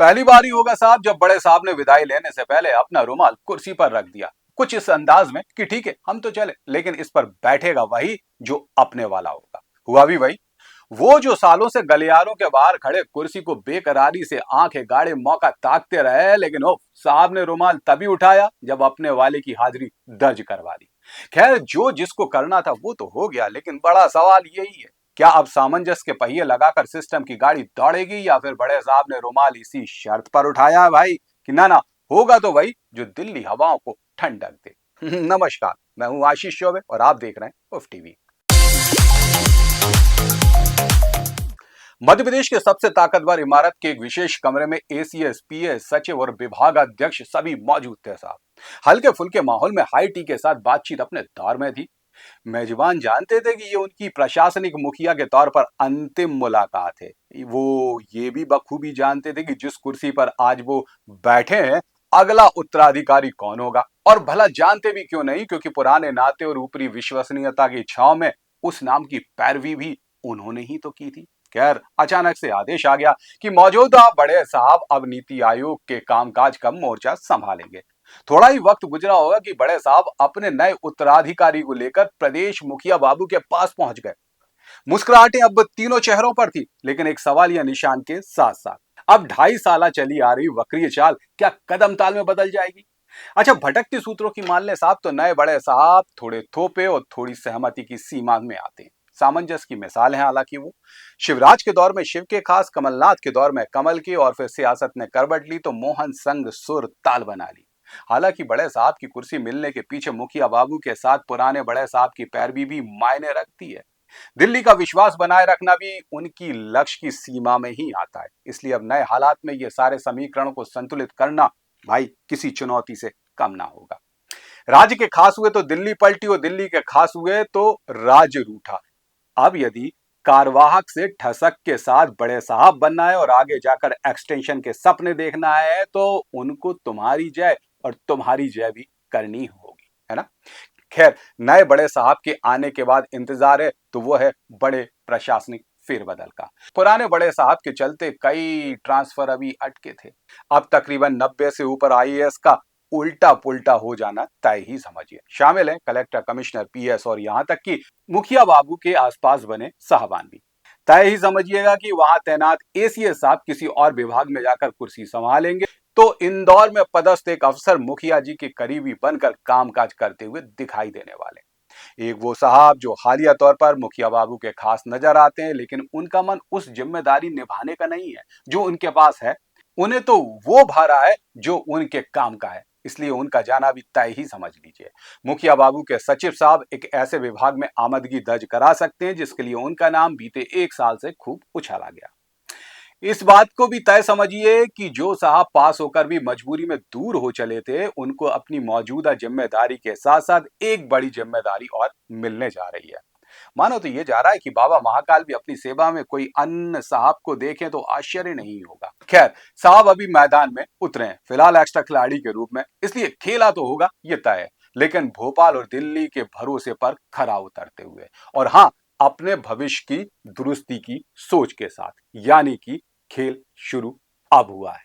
पहली बार ही होगा साहब जब बड़े साहब ने विदाई लेने से पहले अपना रुमाल कुर्सी पर रख दिया, कुछ इस अंदाज में कि ठीक है हम तो चले, लेकिन इस पर बैठेगा वही जो अपने वाला होगा। हुआ भी वही। वो जो सालों से गलियारों के बाहर खड़े कुर्सी को बेकरारी से आंखें गाड़े मौका ताकते रहे, लेकिन ओ साहब ने रुमाल तभी उठाया जब अपने वाले की हाजिरी दर्ज करवा दी। खैर, जो जिसको करना था वो तो हो गया, लेकिन बड़ा सवाल यही है, क्या अब सामंजस्य के पहिए लगाकर सिस्टम की गाड़ी दौड़ेगी, या फिर बड़े साहब ने रुमाल इसी शर्त पर उठाया है भाई कि ना होगा तो वही जो दिल्ली हवाओं को ठंडक दे। नमस्कार, मैं हूं आशीष चौबे और आप देख रहे हैं उफ टीवी। मध्य प्रदेश के सबसे ताकतवर इमारत के एक विशेष कमरे में एसीएस, पीएस, सचिव और विभागाध्यक्ष सभी मौजूद थे साहब। हल्के फुल्के माहौल में हाई टी के साथ बातचीत अपने दौर में थी। मेजबान जानते थे कि ये उनकी प्रशासनिक मुखिया के तौर पर अंतिम मुलाकात है। वो ये भी बखूबी जानते थे कि जिस कुर्सी पर आज वो बैठे हैं, अगला उत्तराधिकारी कौन होगा। और भला जानते भी क्यों नहीं, क्योंकि पुराने नाते और ऊपरी विश्वसनीयता की छाव में उस नाम की पैरवी भी उन्होंने ही तो की थी। खैर, अचानक से आदेश आ गया कि मौजूदा बड़े साहब अब नीति आयोग के कामकाज का मोर्चा संभालेंगे। थोड़ा ही वक्त गुजरा होगा कि बड़े साहब अपने नए उत्तराधिकारी को लेकर प्रदेश मुखिया बाबू के पास पहुंच गए। मुस्कुराहटें अब तीनों चेहरों पर थी, लेकिन एक सवालिया निशान के साथ साथ अब 2.5 साल चली आ रही वक्रीय चाल क्या कदम ताल में बदल जाएगी। अच्छा, भटकती सूत्रों की मान ले साहब तो नए बड़े साहब थोड़े थोपे और थोड़ी सहमति की सीमा में आते हैं। सामंजस्य की मिसाल है हालांकि वो। शिवराज के दौर में शिव के खास, कमलनाथ के दौर में कमल के, और फिर सियासत ने करवट ली तो मोहन संग सुर ताल बना ली। हालांकि बड़े साहब की कुर्सी मिलने के पीछे मुखिया बाबू के साथ पुराने बड़े साहब की पैरवी भी मायने रखती है। दिल्ली का विश्वास बनाए रखना भी उनकी लक्ष्य की सीमा में ही आता है। इसलिए अब नए हालात में ये सारे समीकरणों को संतुलित करना भाई किसी चुनौती से कम ना होगा। राज्य के खास हुए तो दिल्ली पलटी, और दिल्ली के खास हुए तो राज्य रूठा। अब यदि कारवाहक से ठसक के साथ बड़े साहब बनना है और आगे जाकर एक्सटेंशन के सपने देखना है, तो उनको तुम्हारी जय और तुम्हारी जय भी करनी होगी, है ना। खैर, नए बड़े साहब के आने के बाद इंतजार है तो वो है बड़े प्रशासनिक फेरबदल का। पुराने बड़े साहब के चलते कई ट्रांसफर अभी अटके थे। अब तकरीबन 90 से ऊपर आईएएस का उल्टा पुल्टा हो जाना तय ही समझिए। शामिल है कलेक्टर, कमिश्नर, पीएस और यहां तक कि मुखिया बाबू के आसपास बने साहबान भी। तय ही समझिएगा कि वहां तैनात एसीएस साहब किसी और विभाग में जाकर कुर्सी संभालेंगे, तो इंदौर में पदस्थ एक अफसर मुखिया जी के करीबी बनकर कामकाज करते हुए दिखाई देने वाले। एक वो साहब जो हालिया तौर पर मुखिया बाबू के खास नजर आते हैं, लेकिन उनका मन उस जिम्मेदारी निभाने का नहीं है जो उनके पास है। उन्हें तो वो भारा है जो उनके काम का है, इसलिए उनका जाना भी तय ही समझ लीजिए। मुखिया बाबू के सचिव साहब एक ऐसे विभाग में आमदगी दर्ज करा सकते हैं जिसके लिए उनका नाम बीते 1 साल से खूब उछाला गया। इस बात को भी तय समझिए कि जो साहब पास होकर भी मजबूरी में दूर हो चले थे, उनको अपनी मौजूदा जिम्मेदारी के साथ साथ एक बड़ी जिम्मेदारी और मिलने जा रही है। मानो तो ये जा रहा है कि बाबा महाकाल भी अपनी सेवा में कोई अन्य साहब को देखें तो आश्चर्य नहीं होगा। खैर, साहब अभी मैदान में उतरे हैं, फिलहाल एक्स्ट्रा खिलाड़ी के रूप में, इसलिए खेला तो होगा ये तय है, लेकिन भोपाल और दिल्ली के भरोसे पर खरा उतरते हुए। और हाँ, अपने भविष्य की दुरुस्ती की सोच के साथ, यानी कि खेल शुरू अब हुआ है।